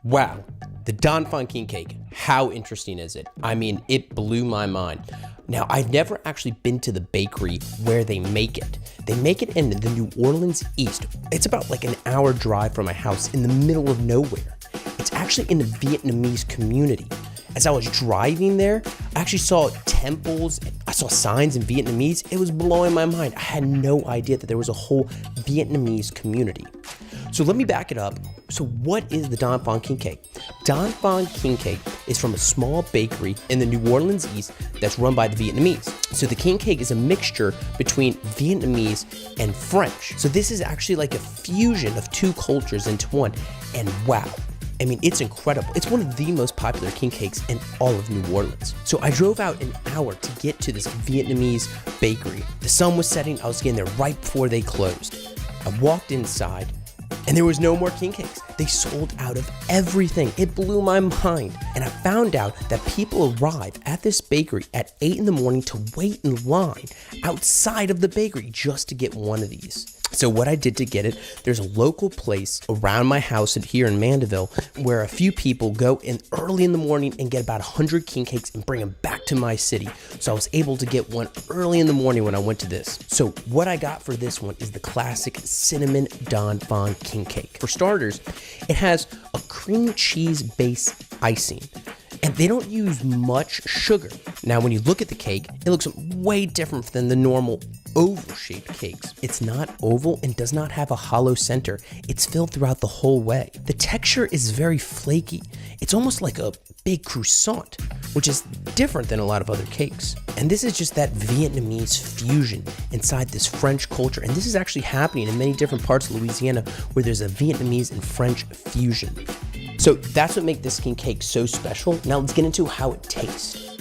Wow, the Dong Phuong king cake, how interesting is it? I mean, it blew my mind. Now, I've never actually been to the bakery where they make it. They make it in the New Orleans East. It's about like an hour drive from my house in the middle of nowhere. It's actually in the Vietnamese community. As I was driving there, I actually saw temples, I saw signs in Vietnamese. It was blowing my mind. I had no idea that there was a whole Vietnamese community. So let me back it up. So what is the Dong Phuong king cake? Dong Phuong king cake is from a small bakery in the New Orleans East that's run by the Vietnamese. So the king cake is a mixture between Vietnamese and French. So this is actually like a fusion of two cultures into one. And wow, I mean, it's incredible. It's one of the most popular king cakes in all of New Orleans. So I drove out an hour to get to this Vietnamese bakery. The sun was setting. I was getting there right before they closed. I walked inside and there was no more king cakes. They sold out of everything. It blew my mind. And I found out that people arrive at this bakery at 8 in the morning to wait in line outside of the bakery just to get one of these. So what I did to get it, there's a local place around my house here in Mandeville where a few people go in early in the morning and get about 100 king cakes and bring them back to my city. So I was able to get one early in the morning when I went to this. So what I got for this one is the classic cinnamon Dong Phuong king cake. For starters, it has a cream cheese base icing. And they don't use much sugar. Now, when you look at the cake, it looks way different than the normal oval-shaped cakes. It's not oval and does not have a hollow center. It's filled throughout the whole way. The texture is very flaky. It's almost like a big croissant, which is different than a lot of other cakes. And this is just that Vietnamese fusion inside this French culture. And this is actually happening in many different parts of Louisiana where there's a Vietnamese and French fusion. So that's what makes this king cake so special. Now let's get into how it tastes.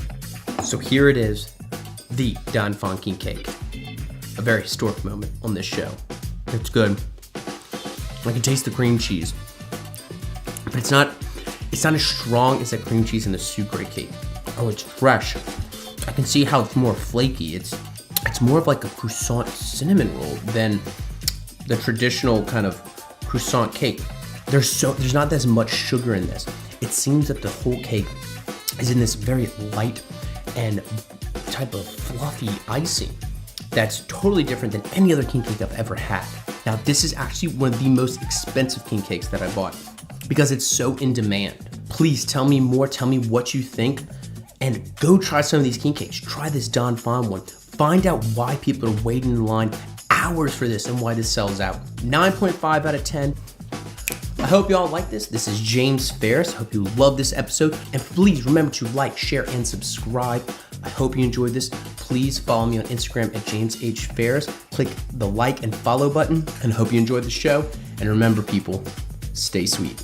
So here it is, the Dong Phuong king cake. A very historic moment on this show. It's good. I can taste the cream cheese, but it's not as strong as that cream cheese in the sucre cake. Oh, it's fresh. I can see how it's more flaky. It's more of like a croissant cinnamon roll than the traditional kind of croissant cake. There's not as much sugar in this. It seems that the whole cake is in this very light and type of fluffy icing that's totally different than any other king cake I've ever had. Now, this is actually one of the most expensive king cakes that I bought because it's so in demand. Please tell me more, tell me what you think, and go try some of these king cakes. Try this Dong Phuong one. Find out why people are waiting in line hours for this and why this sells out. 9.5 out of 10. I hope y'all like this. This is James Ferris. I hope you love this episode. And please remember to like, share, and subscribe. I hope you enjoyed this. Please follow me on Instagram at James H. Ferris. Click the like and follow button. And I hope you enjoyed the show. And remember, people, stay sweet.